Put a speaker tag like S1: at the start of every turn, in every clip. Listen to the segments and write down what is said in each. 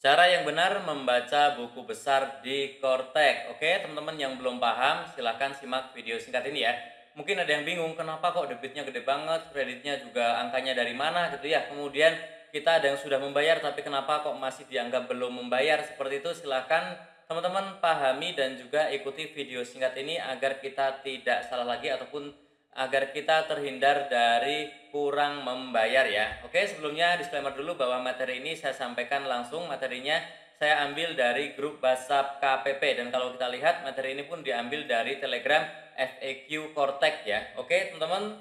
S1: Cara yang benar membaca buku besar di Kortek. Oke, teman-teman yang belum paham, silahkan simak video singkat ini ya. Mungkin ada yang bingung, kenapa kok debitnya gede banget, kreditnya juga angkanya dari mana gitu ya. Kemudian kita ada yang sudah membayar, tapi kenapa kok masih dianggap belum membayar. Seperti itu silahkan teman-teman pahami dan juga ikuti video singkat ini agar kita tidak salah lagi ataupun agar kita terhindar dari kurang membayar ya. Oke, sebelumnya disclaimer dulu bahwa materi ini saya sampaikan langsung, materinya saya ambil dari grup WhatsApp KPP dan kalau kita lihat materi ini pun diambil dari Telegram FAQ Kortek ya. Oke, teman-teman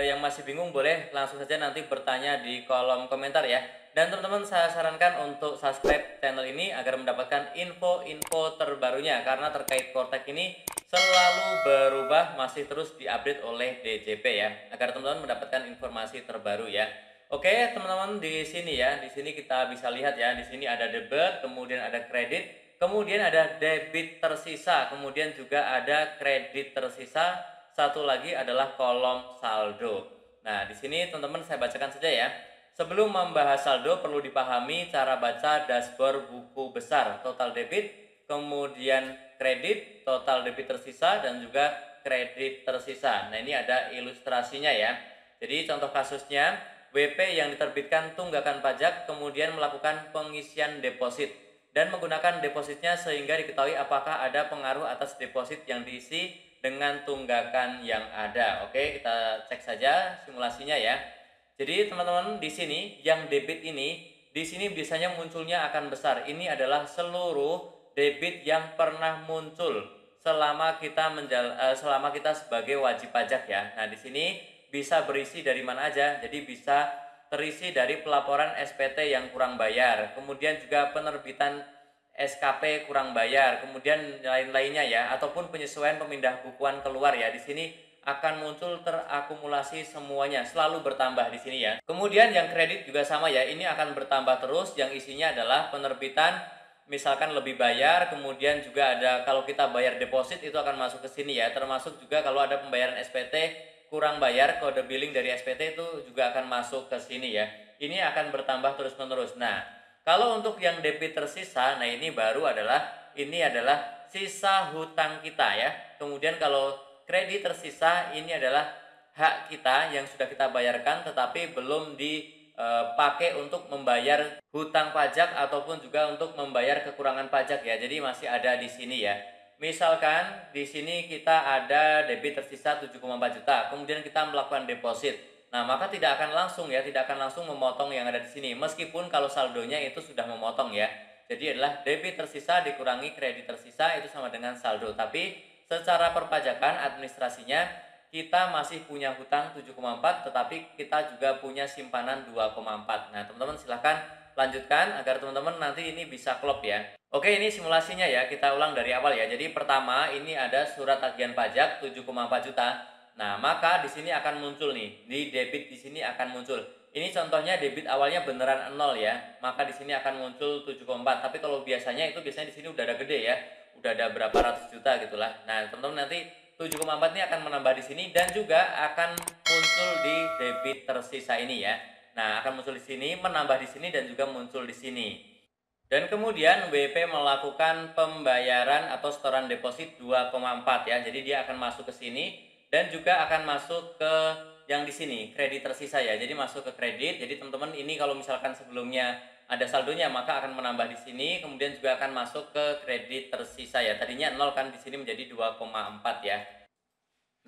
S1: yang masih bingung boleh langsung saja nanti bertanya di kolom komentar ya. Dan teman-teman saya sarankan untuk subscribe channel ini agar mendapatkan info-info terbarunya karena terkait Kortek ini selalu berubah, masih terus diupdate oleh DJP ya, agar teman-teman mendapatkan informasi terbaru ya. Oke, teman-teman di sini ya, di sini kita bisa lihat ya, di sini ada debit, kemudian ada kredit, kemudian ada debit tersisa, kemudian juga ada kredit tersisa, satu lagi adalah kolom saldo. Nah, di sini teman-teman saya bacakan saja ya. Sebelum membahas saldo perlu dipahami cara baca dashboard buku besar, total debit, kemudian kredit, total debit tersisa, dan juga kredit tersisa. Nah, ini ada ilustrasinya ya. Jadi contoh kasusnya, WP yang diterbitkan tunggakan pajak kemudian melakukan pengisian deposit dan menggunakan depositnya sehingga diketahui apakah ada pengaruh atas deposit yang diisi dengan tunggakan yang ada. Oke, kita cek saja simulasinya ya. Jadi teman-teman di sini yang debit ini di sini biasanya munculnya akan besar. Ini adalah seluruh debit yang pernah muncul selama kita sebagai wajib pajak ya. Nah, di sini bisa berisi dari mana aja. Jadi bisa terisi dari pelaporan SPT yang kurang bayar, kemudian juga penerbitan SKP kurang bayar, kemudian lain-lainnya ya, ataupun penyesuaian pemindah bukuan keluar ya. Di sini akan muncul terakumulasi semuanya, selalu bertambah di sini ya. Kemudian yang kredit juga sama ya, ini akan bertambah terus, yang isinya adalah penerbitan misalkan lebih bayar, kemudian juga ada kalau kita bayar deposit itu akan masuk ke sini ya, termasuk juga kalau ada pembayaran SPT kurang bayar, kode billing dari SPT itu juga akan masuk ke sini ya. Ini akan bertambah terus-menerus. Nah, kalau untuk yang debit tersisa, nah ini adalah sisa hutang kita ya. Kemudian kalau kredit tersisa ini adalah hak kita yang sudah kita bayarkan tetapi belum dipakai untuk membayar hutang pajak ataupun juga untuk membayar kekurangan pajak ya. Jadi masih ada di sini ya. Misalkan di sini kita ada debit tersisa 7,4 juta, kemudian kita melakukan deposit. Nah, maka tidak akan langsung memotong yang ada di sini meskipun kalau saldonya itu sudah memotong ya. Jadi adalah debit tersisa dikurangi kredit tersisa itu sama dengan saldo. Tapi secara perpajakan administrasinya kita masih punya hutang 7,4 tetapi kita juga punya simpanan 2,4. Nah, teman-teman silahkan lanjutkan agar teman-teman nanti ini bisa klop ya. Oke, ini simulasinya ya, kita ulang dari awal ya. Jadi pertama ini ada surat tagihan pajak 7,4 juta. Nah, maka di sini akan muncul nih, di debit di sini akan muncul. Ini contohnya debit awalnya beneran 0 ya, maka di sini akan muncul 7,4. Tapi kalau biasanya di sini udah ada gede ya, udah ada berapa ratus juta gitulah. Nah, teman-teman nanti 7,4 ini akan menambah di sini dan juga akan muncul di debit tersisa ini ya. Nah, akan muncul di sini, menambah di sini dan juga muncul di sini. Dan kemudian WP melakukan pembayaran atau setoran deposit 2,4 ya. Jadi dia akan masuk ke sini dan juga akan masuk ke yang di sini, kredit tersisa ya. Jadi masuk ke kredit. Jadi teman-teman ini kalau misalkan sebelumnya ada saldonya maka akan menambah di sini, kemudian juga akan masuk ke kredit tersisa ya. Tadinya 0 kan di sini menjadi 2,4 ya.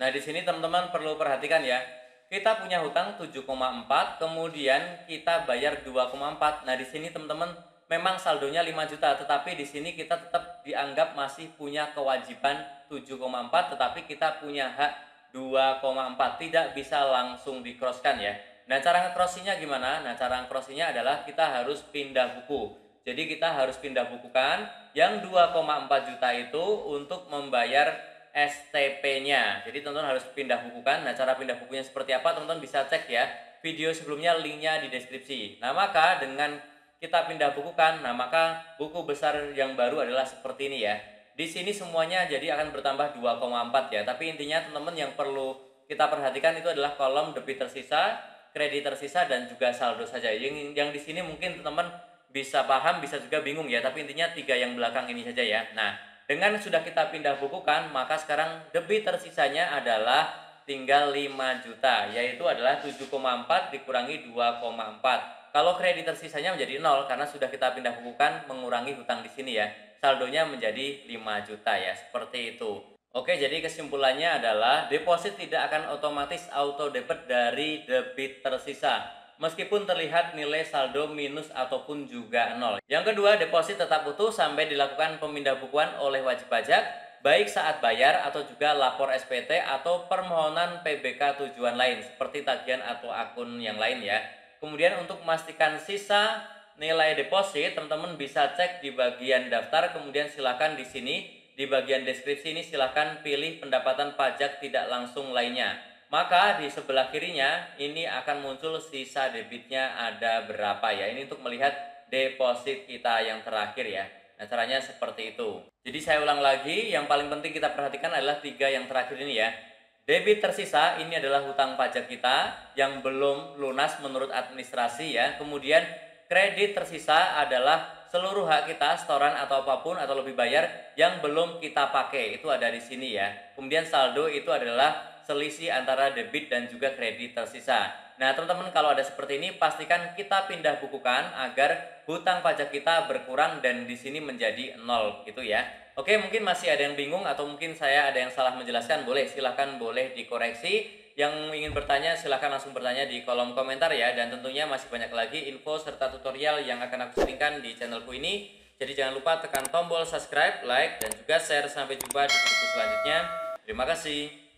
S1: Nah, di sini teman-teman perlu perhatikan ya. Kita punya hutang 7,4, kemudian kita bayar 2,4. Nah, di sini teman-teman memang saldonya 5 juta, tetapi di sini kita tetap dianggap masih punya kewajiban 7,4, tetapi kita punya hak 2,4. Tidak bisa langsung di-cross-kan ya. Nah, cara nge-crossingnya gimana? Nah, cara nge-crossingnya adalah kita harus pindah buku. Jadi kita harus pindah bukukan yang 2,4 juta itu untuk membayar STP-nya. Jadi teman-teman harus pindah bukukan. Nah, cara pindah bukunya seperti apa teman-teman bisa cek ya. Video sebelumnya linknya di deskripsi. Nah, maka dengan kita pindah bukukan, nah maka buku besar yang baru adalah seperti ini ya. Di sini semuanya jadi akan bertambah 2,4 ya. Tapi intinya teman-teman yang perlu kita perhatikan itu adalah kolom debit tersisa, kredit tersisa dan juga saldo saja. Yang di sini mungkin teman-teman bisa paham, bisa juga bingung ya, tapi intinya 3 yang belakang ini saja ya. Nah, dengan sudah kita pindah bukukan, maka sekarang debit tersisanya adalah tinggal 5 juta, yaitu adalah 7,4 dikurangi 2,4. Kalau kredit tersisanya menjadi 0 karena sudah kita pindah bukukan mengurangi hutang di sini ya. Saldonya menjadi 5 juta ya, seperti itu. Oke, jadi kesimpulannya adalah deposit tidak akan otomatis auto debit dari debit tersisa, meskipun terlihat nilai saldo minus ataupun juga nol. Yang kedua, deposit tetap utuh sampai dilakukan pemindahbukuan oleh wajib pajak, baik saat bayar atau juga lapor SPT atau permohonan PBK tujuan lain, seperti tagihan atau akun yang lain ya. Kemudian untuk memastikan sisa nilai deposit, teman-teman bisa cek di bagian daftar, kemudian silakan di sini di bagian deskripsi ini silahkan pilih pendapatan pajak tidak langsung lainnya. Maka di sebelah kirinya ini akan muncul sisa debitnya ada berapa ya. Ini untuk melihat deposit kita yang terakhir ya. Nah, caranya seperti itu. Jadi saya ulang lagi, yang paling penting kita perhatikan adalah 3 yang terakhir ini ya. Debit tersisa ini adalah hutang pajak kita yang belum lunas menurut administrasi ya. Kemudian kredit tersisa adalah seluruh hak kita, setoran atau apapun atau lebih bayar yang belum kita pakai. Itu ada di sini ya. Kemudian saldo itu adalah selisih antara debit dan juga kredit tersisa. Nah, teman-teman kalau ada seperti ini pastikan kita pindah bukukan agar hutang pajak kita berkurang dan di sini menjadi 0 gitu ya. Oke, mungkin masih ada yang bingung atau mungkin saya ada yang salah menjelaskan, silahkan boleh dikoreksi. Yang ingin bertanya silahkan langsung bertanya di kolom komentar ya, dan tentunya masih banyak lagi info serta tutorial yang akan aku sharingkan di channelku ini. Jadi jangan lupa tekan tombol subscribe, like, dan juga share. Sampai jumpa di video selanjutnya. Terima kasih.